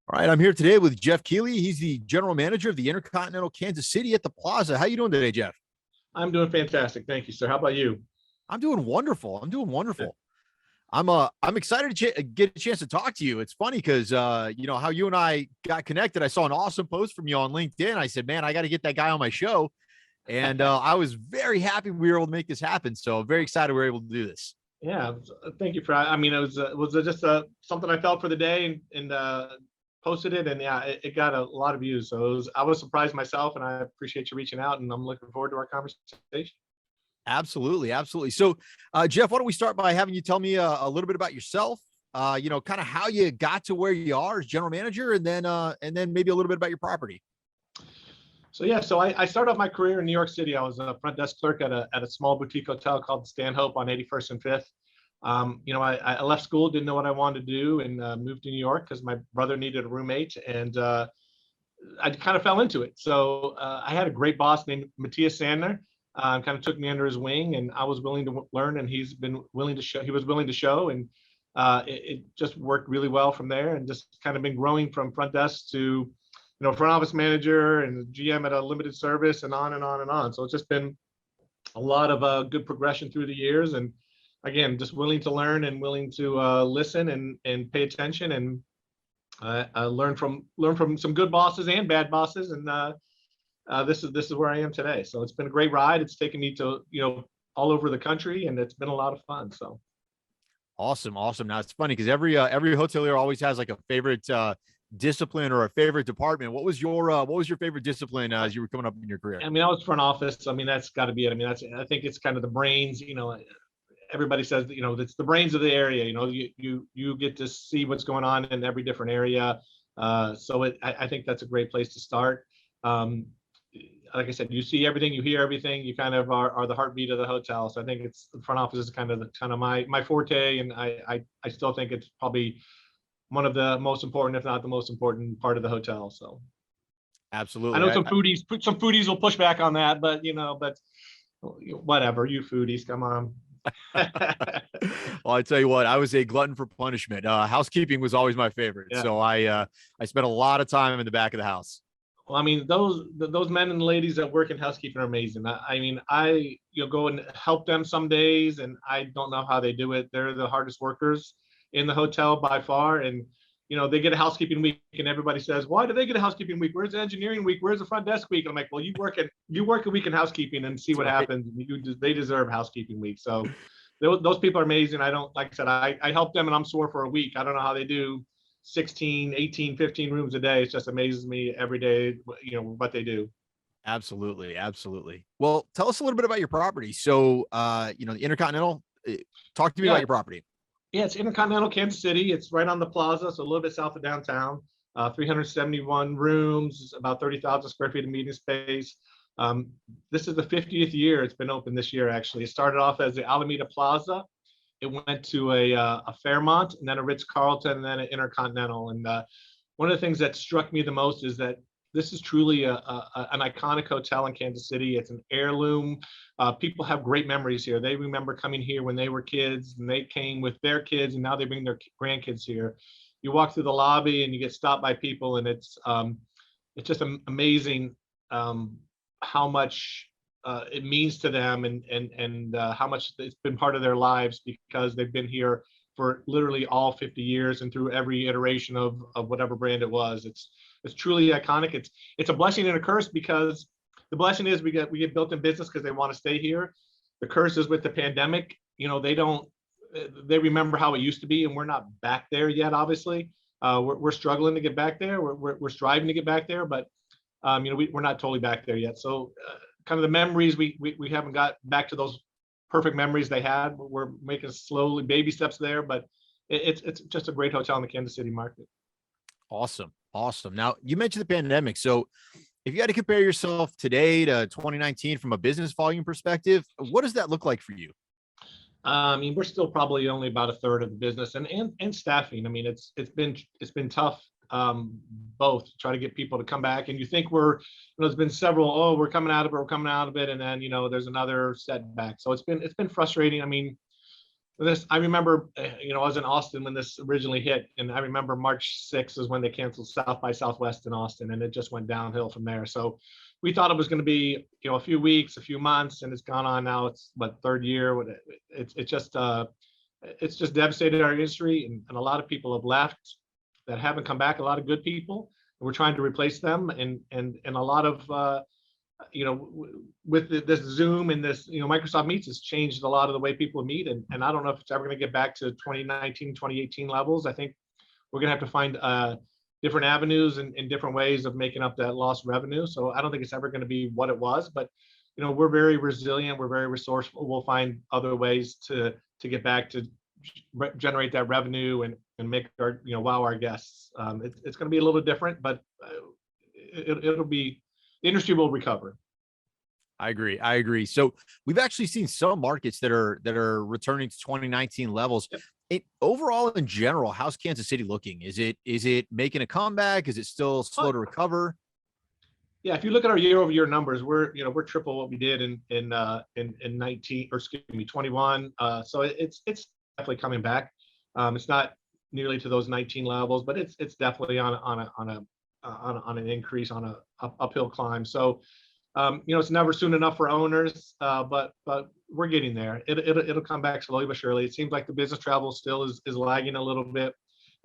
All right, I'm here today with Jeff Keeley. He's the general manager of the Intercontinental Kansas City at the Plaza. How you doing today, Jeff? I'm doing fantastic. Thank you, sir. How about you? I'm doing wonderful. I'm doing Good. wonderful. I'm excited to get a chance to talk to you. It's funny because you know how you and I got connected. I saw an awesome post from you on LinkedIn. I said, man, I got to get that guy on my show, and I was very happy we were able to make this happen. So very excited we were able to do this. Yeah, thank you for. I mean, it was just something I felt for the day and posted it, and yeah, it got a lot of views. So I was surprised myself, and I appreciate you reaching out, and I'm looking forward to our conversation. Absolutely, absolutely. So, Jeff, why don't we start by having you tell me a little bit about yourself? You know, kind of how you got to where you are as general manager, and then maybe a little bit about your property. So yeah, so I started off my career in New York City. I was a front desk clerk at a small boutique hotel called Stanhope on 81st and 5th. I left school, didn't know what I wanted to do, and moved to New York because my brother needed a roommate, and I kind of fell into it. So I had a great boss named Matthias Sandner. Kind of took me under his wing, and I was willing to learn, and he's been willing to show. He was willing to show, and it just worked really well from there, and just kind of been growing from front desk to, front office manager and GM at a limited service, and on and on and on. So it's just been a lot of good progression through the years, and again, just willing to learn and willing to listen and pay attention, and learn from some good bosses and bad bosses, and this is where I am today. So it's been a great ride. It's taken me to all over the country, and it's been a lot of fun. So Awesome, awesome. Now it's funny because every hotelier always has like a favorite discipline or a favorite department. What was your favorite discipline as you were coming up in your career? I mean, I was front office. I mean, that's got to be it. I mean, I think it's kind of the brains. Everybody says it's the brains of the area. You get to see what's going on in every different area. I think that's a great place to start. Like I said, you see everything, you hear everything, you kind of are the heartbeat of the hotel. So I think it's the front office is kind of my forte, and I still think it's probably one of the most important, if not the most important part of the hotel. So I Absolutely. know some foodies will push back on that, but whatever, you foodies, come on. Well, I tell you what, I was a glutton for punishment. Housekeeping was always my favorite, Yeah. so I spent a lot of time in the back of the house. Well, I mean, those men and ladies that work in housekeeping are amazing. I mean, I go and help them some days, and I don't know how they do it. They're the hardest workers in the hotel by far, and they get a housekeeping week, and everybody says, "Why do they get a housekeeping week? Where's the engineering week? Where's the front desk week?" I'm like, "Well, you work a week in housekeeping and see That's what right. happens. They deserve housekeeping week." So those people are amazing. I don't like I said, I help them, and I'm sore for a week. I don't know how they do 16, 18, 15 rooms a day. It just amazes me every day, what they do. Absolutely, absolutely. Well, tell us a little bit about your property. So, the Intercontinental. Talk to me about Yeah, your property. yeah, it's Intercontinental Kansas City. It's right on the plaza, so a little bit south of downtown. 371 rooms, about 30,000 square feet of meeting space. Um, this is the 50th year it's been open this year, actually. It started off as the Alameda Plaza. It went to a Fairmont, and then a Ritz Carlton, and then an Intercontinental. And one of the things that struck me the most is that this is truly an iconic hotel in Kansas City. It's an heirloom. People have great memories here. They remember coming here when they were kids, and they came with their kids, and now they bring their grandkids here. You walk through the lobby, and you get stopped by people, and it's just amazing how much it means to them, and how much it's been part of their lives because they've been here for literally all 50 years and through every iteration of whatever brand it was. It's truly iconic. It's a blessing and a curse because the blessing is we get built in business because they want to stay here. The curse is with the pandemic. They remember how it used to be, and we're not back there yet. Obviously, we're struggling to get back there. We're striving to get back there, but we're not totally back there yet. So kind of the memories we haven't got back to those perfect memories they had. We're making slowly baby steps there, but it's just a great hotel in the Kansas City market. Awesome, awesome. Now you mentioned the pandemic, so if you had to compare yourself today to 2019 from a business volume perspective, what does that look like for you? I mean, we're still probably only about a third of the business, and staffing. I mean, it's been tough, both to try to get people to come back. And you think there's been several, oh, we're coming out of it, and then there's another setback. So it's been frustrating. I mean, I remember, I was in Austin when this originally hit, and I remember March 6th is when they canceled South by Southwest in Austin, and it just went downhill from there. So we thought it was going to be, a few weeks, a few months, and it's gone on now. It's what, third year. It's just devastated our industry, and a lot of people have left that haven't come back. A lot of good people, and we're trying to replace them, and a lot of with this Zoom and this, Microsoft Meets has changed a lot of the way people meet. And I don't know if it's ever going to get back to 2019, 2018 levels. I think we're going to have to find different avenues and different ways of making up that lost revenue. So I don't think it's ever going to be what it was, but we're very resilient. We're very resourceful. We'll find other ways to get back to generate that revenue and make our, wow our guests. It's going to be a little different, but it'll be, the industry will recover. I agree. I agree. So we've actually seen some markets that are returning to 2019 levels. Overall, in general, how's Kansas City looking? Is it making a comeback? Is it still slow to recover? Yeah, if you look at our year-over-year numbers, we're triple what we did in 19, or excuse me, 21. So it's definitely coming back. It's not nearly to those 19 levels, but it's definitely on an increase, on a uphill climb. So it's never soon enough for owners, but we're getting there. It'll come back slowly but surely. It seems like the business travel still is lagging a little bit.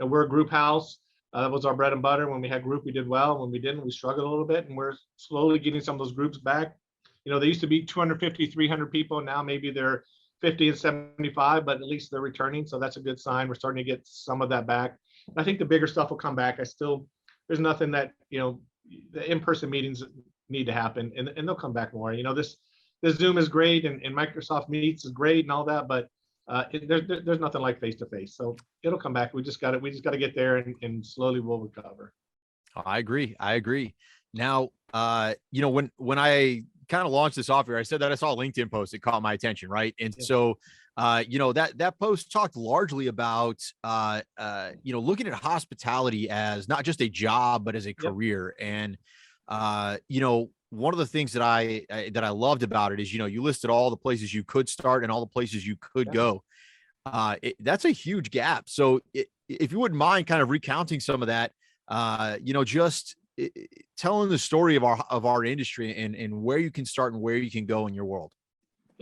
We're a group house. That was our bread and butter. When we had group, we did well. When we didn't, we struggled a little bit, and we're slowly getting some of those groups back. They used to be 250, 300 people. Now maybe they're 50 and 75, but at least they're returning. So that's a good sign. We're starting to get some of that back. I think the bigger stuff will come back. There's nothing that, the in-person meetings need to happen, and they'll come back more. This Zoom is great, and Microsoft Meets is great and all that, but there's nothing like face-to-face. So it'll come back. We just got to get there, and slowly we'll recover. I agree. Now, when I kind of launched this off here, I said that I saw a LinkedIn post that caught my attention, right? And so, that post talked largely about, looking at hospitality as not just a job, but as a career. And, one of the things that I loved about it is, you listed all the places you could start and all the places you could go. That's a huge gap. So if you wouldn't mind kind of recounting some of that, just telling the story of our industry and where you can start and where you can go in your world.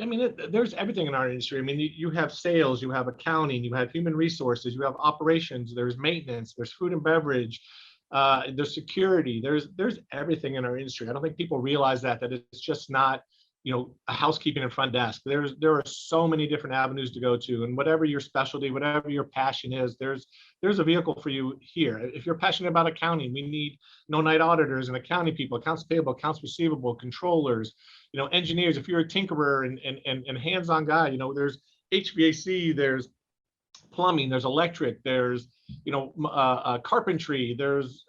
I mean, there's everything in our industry. I mean, you have sales, you have accounting, you have human resources, you have operations, there's maintenance, there's food and beverage, there's security, there's everything in our industry. I don't think people realize that it's just not, a housekeeping and front desk. There are so many different avenues to go to, and whatever your specialty, whatever your passion is, there's a vehicle for you here. If you're passionate about accounting, we need no-night auditors and accounting people, accounts payable, accounts receivable, controllers, engineers. If you're a tinkerer and hands-on guy, there's HVAC, there's plumbing, there's electric, there's carpentry, there's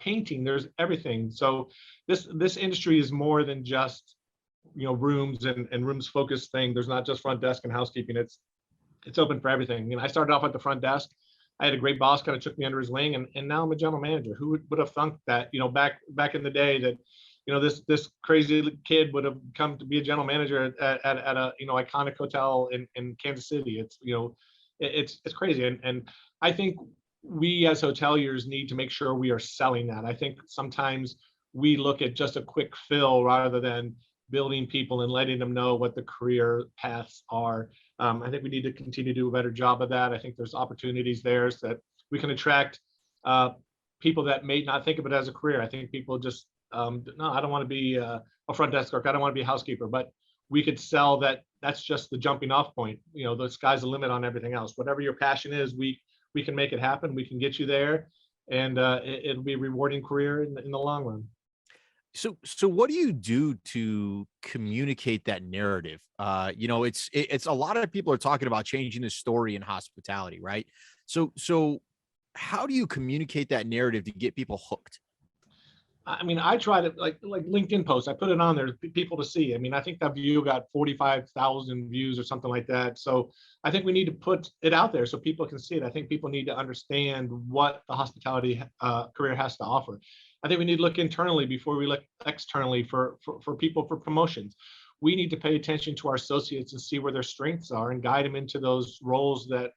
painting, there's everything. So this industry is more than just rooms and rooms focused thing. There's not just front desk and housekeeping. It's open for everything. I started off at the front desk. I had a great boss, kind of took me under his wing, and now I'm a general manager. Who would have thunk that, back in the day, that this crazy kid would have come to be a general manager at a iconic hotel in Kansas City. It's crazy, and I think we as hoteliers need to make sure we are selling that. I think sometimes we look at just a quick fill rather than building people and letting them know what the career paths are. I think we need to continue to do a better job of that. I think there's opportunities there so that we can attract people that may not think of it as a career. I think people just, no, I don't want to be a front desk clerk. I don't want to be a housekeeper, but we could sell that. That's just the jumping off point. The sky's the limit on everything else. Whatever your passion is, we can make it happen. We can get you there, and it'll be a rewarding career in the long run. So what do you do to communicate that narrative? It's a lot of people are talking about changing the story in hospitality, right? So how do you communicate that narrative to get people hooked? I mean, I try to like LinkedIn posts. I put it on there for people to see. I mean, I think that view got 45,000 views or something like that. So I think we need to put it out there so people can see it. I think people need to understand what the hospitality career has to offer. I think we need to look internally before we look externally for people for promotions. we need to pay attention to our associates and see where their strengths are and guide them into those roles that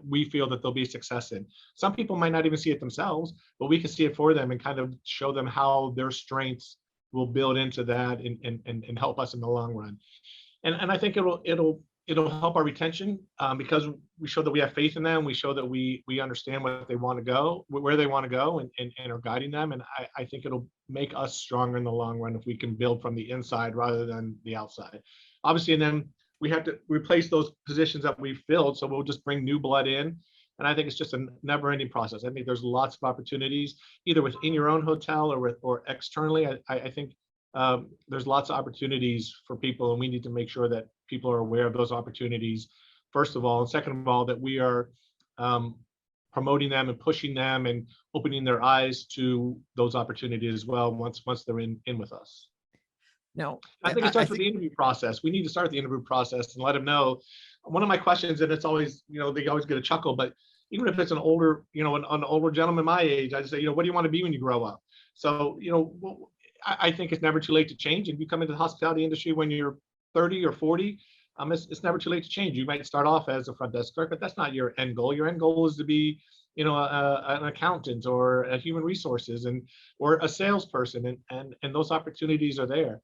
we feel that they'll be success in. Some people might not even see it themselves, but we can see it for them and kind of show them how their strengths will build into that and help us in the long run. And I think it'll help our retention, because we show that we have faith in them. We show that we understand what they want to go, where they want to go, and are guiding them. And I think it'll make us stronger in the long run if we can build from the inside rather than the outside. Obviously, and then we have to replace those positions that we've filled. So we'll just bring new blood in. And I think it's just a never-ending process. I think there's lots of opportunities, either within your own hotel or externally. I think there's lots of opportunities for people, and we need to make sure that people are aware of those opportunities, first of all, and second of all, that we are promoting them and pushing them and opening their eyes to those opportunities as well once they're in with us. Now, I think it starts with the interview process. We need to start the interview process and let them know. One of my questions, and it's always, they always get a chuckle, but even if it's an older, an older gentleman my age, I say, what do you want to be when you grow up? So, I think it's never too late to change. If you come into the hospitality industry when you're 30 or 40, it's never too late to change. You might start off as a front desk clerk, but that's not your end goal. Your end goal is to be, an accountant or a human resources or a salesperson, and those opportunities are there.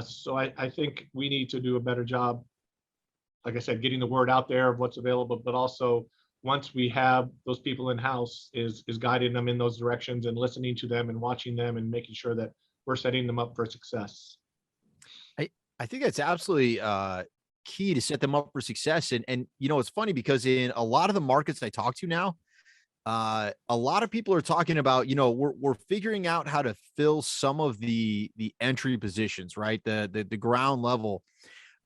So I think we need to do a better job, like I said, getting the word out there of what's available, but also once we have those people in house, is guiding them in those directions and listening to them and watching them and making sure that we're setting them up for success. I think that's absolutely key to set them up for success. And it's funny because in a lot of the markets I talk to now, a lot of people are talking about, we're figuring out how to fill some of the entry positions, right? The ground level.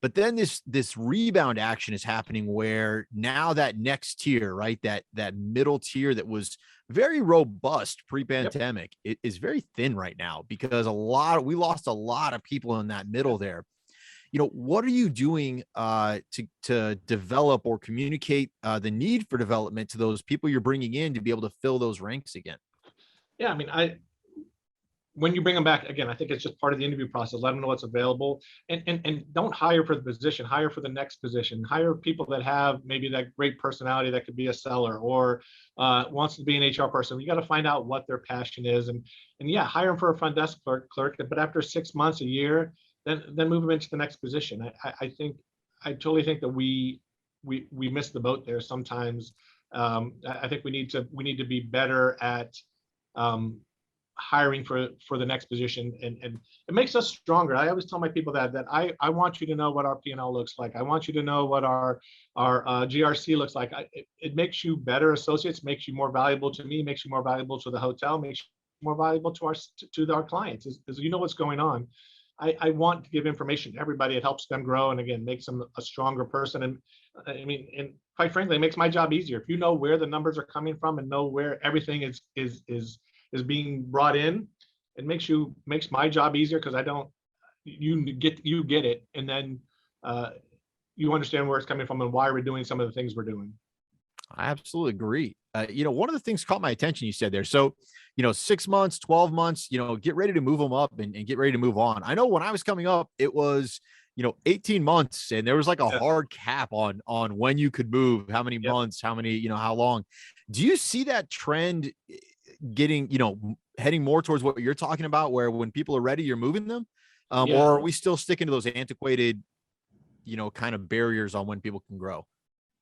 But then this rebound action is happening where now that next tier, right? That middle tier that was very robust pre-pandemic, it is very thin right now because we lost a lot of people in that middle there. What are you doing to develop or communicate the need for development to those people you're bringing in to be able to fill those ranks again? Yeah, I mean, when you bring them back again, I think it's just part of the interview process. Let them know what's available, and don't hire for the position. Hire for the next position. Hire people that have maybe that great personality that could be a seller or wants to be an HR person. You got to find out what their passion is, and yeah, hire them for a front desk clerk. But after 6 months, a year, then move them into the next position. I totally think that we miss the boat there sometimes. I think we need to be better at hiring for the next position, and it makes us stronger. I always tell my people that I want you to know what our P&L looks like. I want you to know what our GRC looks like. It makes you better associates, makes you more valuable to me, makes you more valuable to the hotel, makes you more valuable to our clients, as you know what's going on. I want to give information to everybody. It helps them grow, and again, makes them a stronger person. And I mean, and quite frankly, it makes my job easier. If you know where the numbers are coming from and know where everything is being brought in, it makes my job easier, because you get it, and then you understand where it's coming from and why we're doing some of the things we're doing. I absolutely agree. One of the things caught my attention you said there. So, 6 months, 12 months, get ready to move them up and get ready to move on. I know when I was coming up, it was, 18 months, and there was like a hard cap on when you could move, how many months, how many, how long. Do you see that trend getting, heading more towards what you're talking about, where when people are ready, you're moving them? Or are we still sticking to those antiquated, kind of barriers on when people can grow?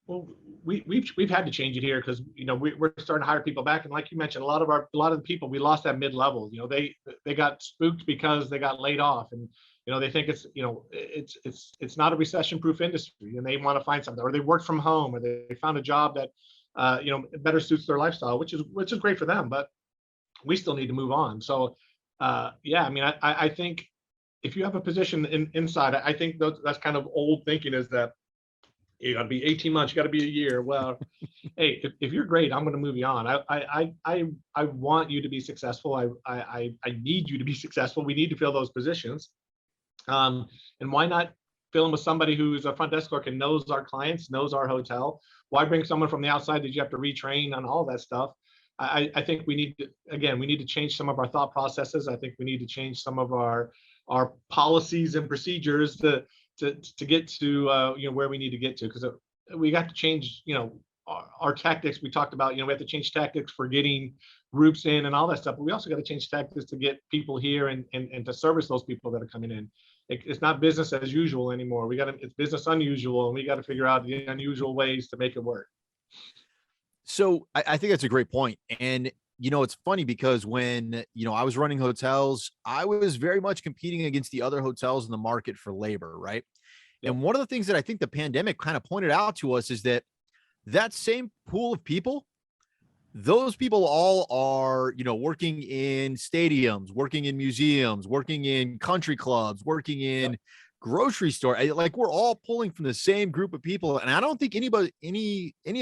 Well, we've had to change it here, because we're starting to hire people back, and like you mentioned, a lot of the people we lost at mid-level. They got spooked because they got laid off, and they think it's not a recession-proof industry, and they want to find something, or they work from home, or they found a job that better suits their lifestyle, which is great for them, but we still need to move on. So yeah, I mean, I think if you have a position inside, I think that's kind of old thinking, is that you got to be 18 months, you got to be a year. Well, hey, if you're great, I'm going to move you on. I want you to be successful. I need you to be successful. We need to fill those positions. And why not fill them with somebody who's a front desk clerk and knows our clients, knows our hotel? Why bring someone from the outside that you have to retrain on all that stuff? I think we need to change some of our thought processes. I think we need to change some of our our policies and procedures to get to where we need to get to, because we got to change our tactics. We talked about we have to change tactics for getting groups in and all that stuff, but we also got to change tactics to get people here and to service those people that are coming in. It's not business as usual anymore. It's business unusual, and we got to figure out the unusual ways to make it work. So I think that's a great point. And, it's funny because when, I was running hotels, I was very much competing against the other hotels in the market for labor. Right. Yep. And one of the things that I think the pandemic kind of pointed out to us is that same pool of people, those people all are, working in stadiums, working in museums, working in country clubs, working in grocery store. Like, we're all pulling from the same group of people. And I don't think any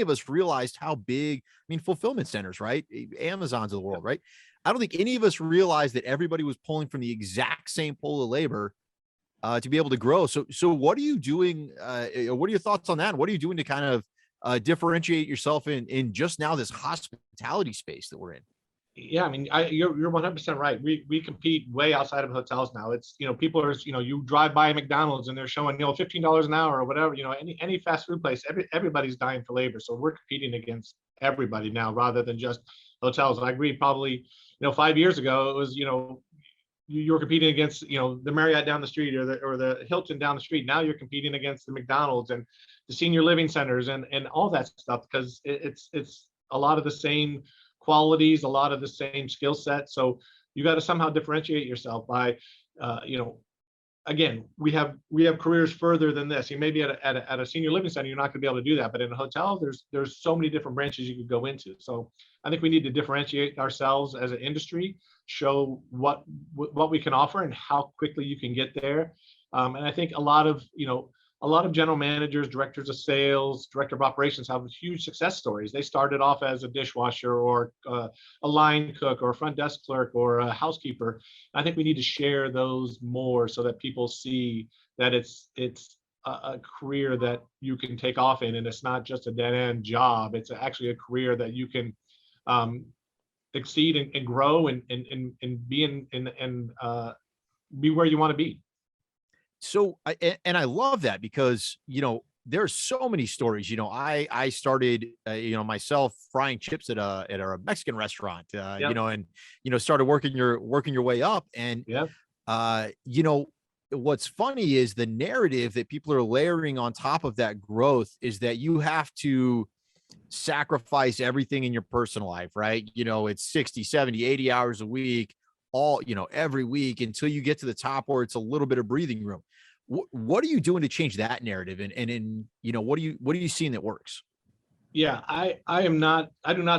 of us realized how big, I mean, fulfillment centers, right? Amazons of the world, right? I don't think any of us realized that everybody was pulling from the exact same pool of labor to be able to grow. So what are you doing? What are your thoughts on that? What are you doing to kind of differentiate yourself in just now this hospitality space that we're in? Yeah, I mean, you're 100% right. We compete way outside of hotels now. It's people are you drive by McDonald's and they're showing $15 an hour or whatever. Any fast food place, everybody's dying for labor. So we're competing against everybody now rather than just hotels. And I agree. Probably 5 years ago it was you were competing against the Marriott down the street or the Hilton down the street. Now you're competing against the McDonald's and the senior living centers and all that stuff, because it's a lot of the same qualities, a lot of the same skill set. So you got to somehow differentiate yourself by, again, we have careers further than this. You may be at a senior living center, you're not going to be able to do that. But in a hotel, there's so many different branches you could go into. So I think we need to differentiate ourselves as an industry, show what we can offer and how quickly you can get there. And I think a lot of general managers, directors of sales, director of operations have huge success stories. They started off as a dishwasher or a line cook or a front desk clerk or a housekeeper. I think we need to share those more so that people see that it's a career that you can take off in, and it's not just a dead end job. It's actually a career that you can exceed and grow and be be where you want to be. So I love that because, there's so many stories. I started, myself frying chips at a Mexican restaurant, and, started working your way up. And, what's funny is the narrative that people are layering on top of that growth is that you have to sacrifice everything in your personal life, right? It's 60, 70, 80 hours a week, all, every week until you get to the top where it's a little bit of breathing room. What are you doing to change that narrative? And what are you seeing that works? Yeah, I do not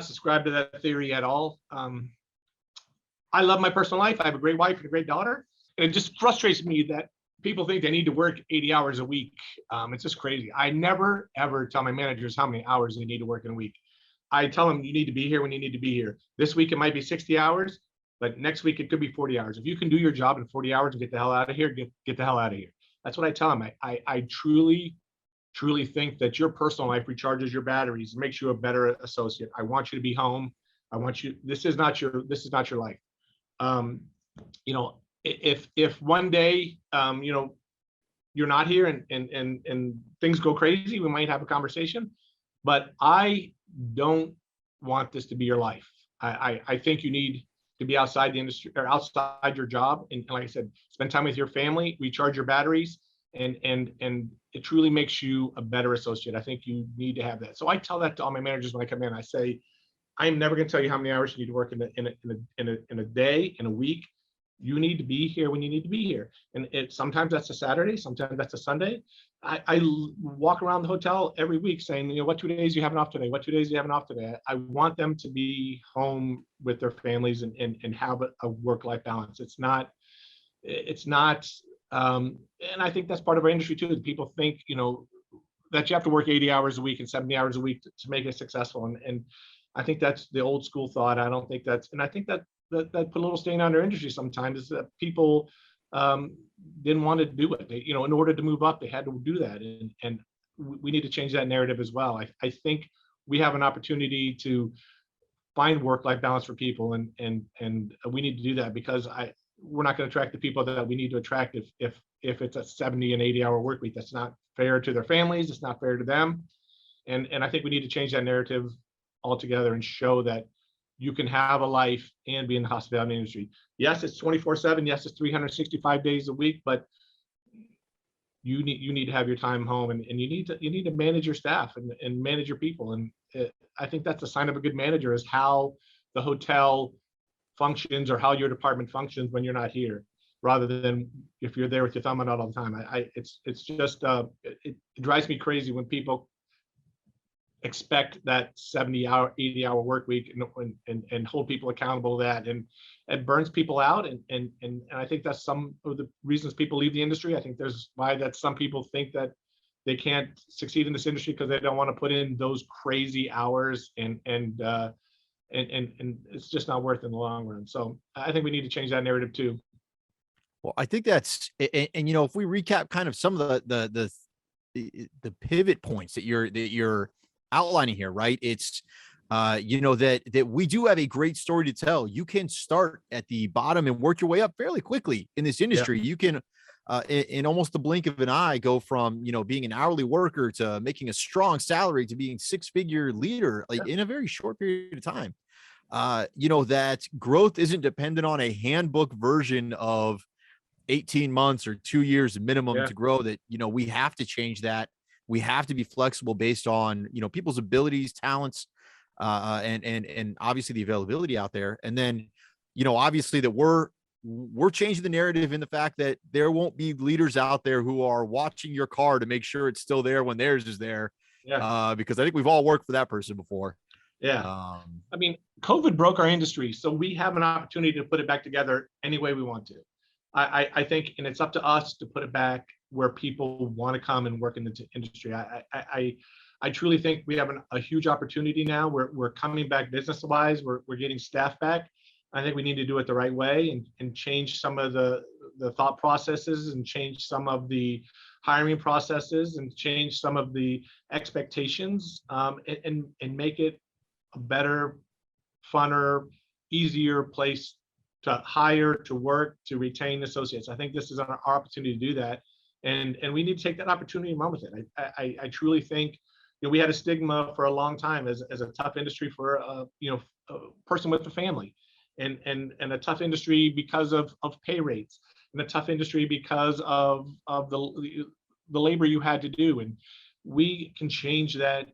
subscribe to that theory at all. I love my personal life. I have a great wife and a great daughter. And it just frustrates me that people think they need to work 80 hours a week. It's just crazy. I never, ever tell my managers how many hours they need to work in a week. I tell them you need to be here when you need to be here. This week it might be 60 hours, but next week it could be 40 hours. If you can do your job in 40 hours and get the hell out of here, get the hell out of here. That's what I tell them. I truly think that your personal life recharges your batteries and makes you a better associate. I want you to be home. I want you, this is not your life. If one day, you're not here and things go crazy, we might have a conversation, but I don't want this to be your life. I think you need to be outside the industry or outside your job. And like I said, spend time with your family, recharge your batteries, and it truly makes you a better associate. I think you need to have that. So I tell that to all my managers when I come in. I say, I'm never going to tell you how many hours you need to work in a day, in a week. You need to be here when you need to be here. And sometimes that's a Saturday, sometimes that's a Sunday. I walk around the hotel every week saying, what 2 days you having off today? What 2 days you having off today? I want them to be home with their families and have a work-life balance. It's not, and I think that's part of our industry too. That people think, that you have to work 80 hours a week and 70 hours a week to make it successful. And I think that's the old school thought. I don't think that's, and I think that put a little stain on our industry sometimes, is that people didn't want to do it. They, in order to move up, they had to do that. And we need to change that narrative as well. I think we have an opportunity to find work-life balance for people, and we need to do that, because we're not going to attract the people that we need to attract if it's a 70 and 80-hour work week. That's not fair to their families. It's not fair to them. And I think we need to change that narrative altogether and show that you can have a life and be in the hospitality industry. Yes, it's 24/7. Yes, it's 365 days a week, but you need to have your time home, and you need to manage your staff and manage your people. And I think that's a sign of a good manager, is how the hotel functions or how your department functions when you're not here, rather than if you're there with your thumb out all the time. It's just it drives me crazy when people expect that 70-hour, 80-hour work week and hold people accountable to that, and it burns people out. And I think that's some of the reasons people leave the industry. I think there's why that some people think that they can't succeed in this industry, because they don't want to put in those crazy hours, and it's just not worth it in the long run. So I think we need to change that narrative too. Well, I think that's and you know, if we recap kind of some of the pivot points that you're outlining here, right? It's you know, that we do have a great story to tell. You can start at the bottom and work your way up fairly quickly in this industry. You can in almost the blink of an eye go from, you know, being an hourly worker to making a strong salary to being six-figure leader, like in a very short period of time. You know, that growth isn't dependent on a handbook version of 18 months or 2 years minimum to grow. That, you know, we have to change that. We have to be flexible based on, you know, people's abilities, talents, and obviously the availability out there. And then, you know, obviously that we're changing the narrative in the fact that there won't be leaders out there who are watching your car to make sure it's still there when theirs is there. Because I think we've all worked for that person before. I mean, COVID broke our industry, so we have an opportunity to put it back together any way we want to. I think, and it's up to us to put it back where people want to come and work in the industry. I truly think we have a huge opportunity now. We're coming back business-wise. We're getting staff back. I think we need to do it the right way and change some of the thought processes, and change some of the hiring processes, and change some of the expectations, and make it a better, funner, easier place to hire, to work, to retain associates. I think this is our opportunity to do that. And we need to take that opportunity and run with it. I truly think, you know, we had a stigma for a long time as a tough industry for a person with a family, and a tough industry because of pay rates, and a tough industry because of the labor you had to do. And we can change that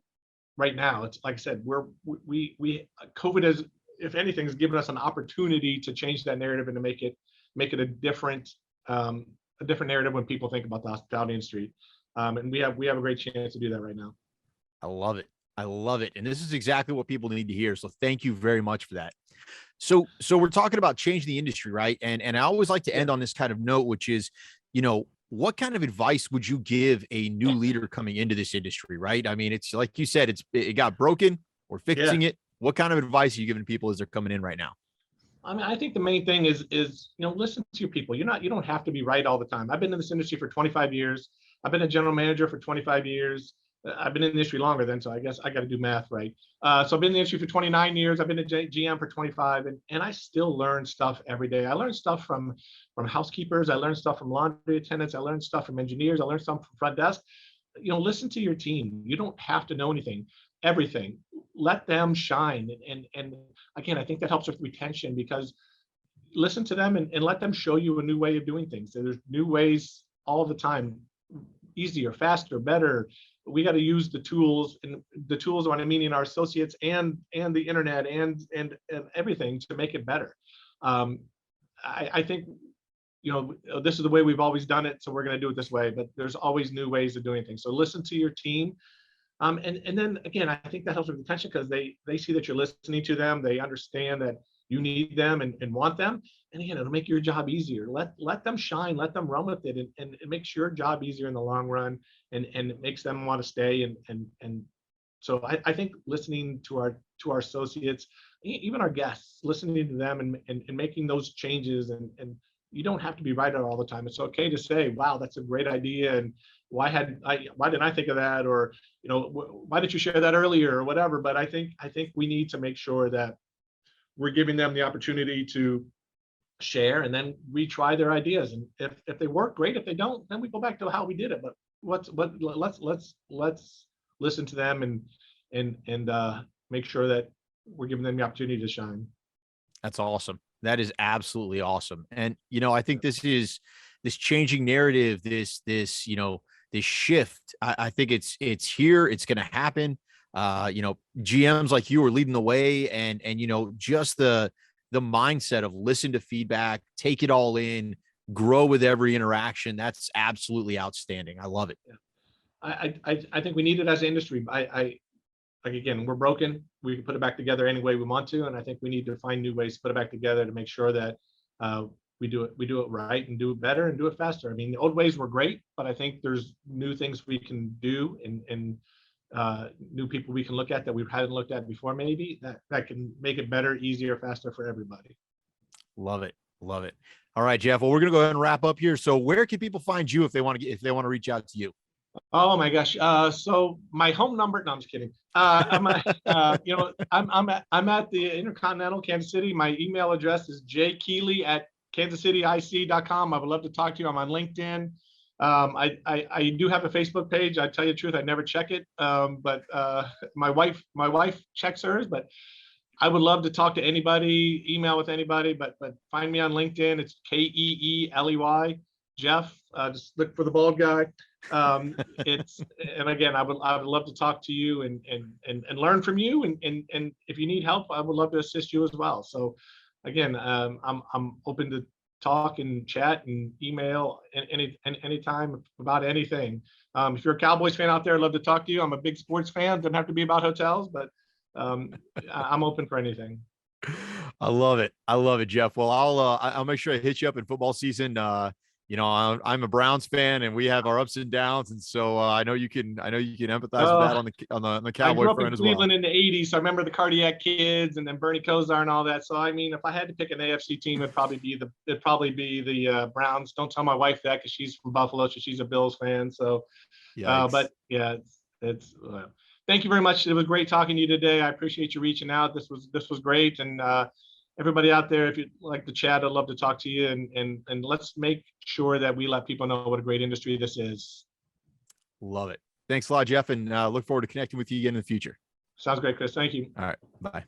right now. It's like I said, COVID has, if anything, has given us an opportunity to change that narrative and to make it a different narrative when people think about the hospitality industry. And we have a great chance to do that right now. I love it. I love it. And this is exactly what people need to hear. So thank you very much for that. So we're talking about changing the industry, right? And I always like to end on this kind of note, which is, you know, what kind of advice would you give a new leader coming into this industry, right? I mean, it's like you said, it got broken, we're fixing it. What kind of advice are you giving people as they're coming in right now? I mean, I think the main thing is, you know, listen to your people. You don't have to be right all the time. I've been in this industry for 25 years. I've been a general manager for 25 years. I've been in the industry longer than, so I guess I got to do math right. So I've been in the industry for 29 years. I've been a GM for 25, and I still learn stuff every day. I learn stuff from housekeepers. I learn stuff from laundry attendants. I learn stuff from engineers. I learn stuff from front desk. You know, listen to your team. You don't have to know everything. Let them shine. And again, I think that helps with retention, because listen to them and let them show you a new way of doing things. So there's new ways all the time, easier, faster, better. We got to use the tools, and the tools, what I mean, in our associates and the internet and everything, to make it better. I think, you know, this is the way we've always done it, so we're going to do it this way, but there's always new ways of doing things. So listen to your team. And then again, I think that helps with retention, because they see that you're listening to them. They understand that you need them and want them. And again, it'll make your job easier. Let them shine, let them run with it, and it makes your job easier in the long run, and it makes them want to stay. And so I think listening to our associates, even our guests, listening to them and making those changes, and you don't have to be right all the time. It's okay to say, wow, that's a great idea, and why didn't I think of that? Or, you know, why did you share that earlier, or whatever. But I think we need to make sure that we're giving them the opportunity to share, and then retry their ideas. And if they work, great. If they don't, then we go back to how we did it. But let's listen to them and make sure that we're giving them the opportunity to shine. That's awesome. That is absolutely awesome. And, I think this changing narrative, this shift, I think it's here. It's going to happen. GMs like you are leading the way, and just the mindset of listen to feedback, take it all in, grow with every interaction. That's absolutely outstanding. I love it. I think we need it as an industry. Like, again, we're broken. We can put it back together any way we want to, and I think we need to find new ways to put it back together to make sure that we do it right and do it better and do it faster. I mean, the old ways were great, but I think there's new things we can do and new people we can look at that we hadn't looked at before, maybe that can make it better, easier, faster for everybody. Love it. Love it. All right, Jeff. Well, we're going to go ahead and wrap up here. So where can people find you if they want to reach out to you? Oh my gosh. So my home number, no, I'm just kidding. I'm at the Intercontinental Kansas City. My email address is jkeeley@kansascityic.com. I would love to talk to you. I'm on LinkedIn. I do have a Facebook page. I tell you the truth, I never check it. But my wife checks hers, but I would love to talk to anybody, email with anybody, but find me on LinkedIn. It's KEELEY, Jeff. Just look for the bald guy. And again, I would love to talk to you and learn from you. And if you need help, I would love to assist you as well. So again, I'm open to talk and chat and email anytime about anything. If you're a Cowboys fan out there, I'd love to talk to you. I'm a big sports fan. Doesn't have to be about hotels, but I'm open for anything. I love it. I love it, Jeff. Well, I'll make sure I hit you up in football season. I'm a Browns fan, and we have our ups and downs, and so I know you can empathize with that on the Cowboy front as well. I grew up in Cleveland in the '80s, so I remember the Cardiac Kids and then Bernie Kosar and all that. So I mean, if I had to pick an AFC team, it'd probably be the Browns. Don't tell my wife that because she's from Buffalo, so she's a Bills fan. So, but yeah, it's thank you very much. It was great talking to you today. I appreciate you reaching out. This was great, and everybody out there, if you'd like to chat, I'd love to talk to you, and let's make sure that we let people know what a great industry this is. Love it. Thanks a lot, Jeff, and look forward to connecting with you again in the future. Sounds great, Chris. Thank you. All right. Bye.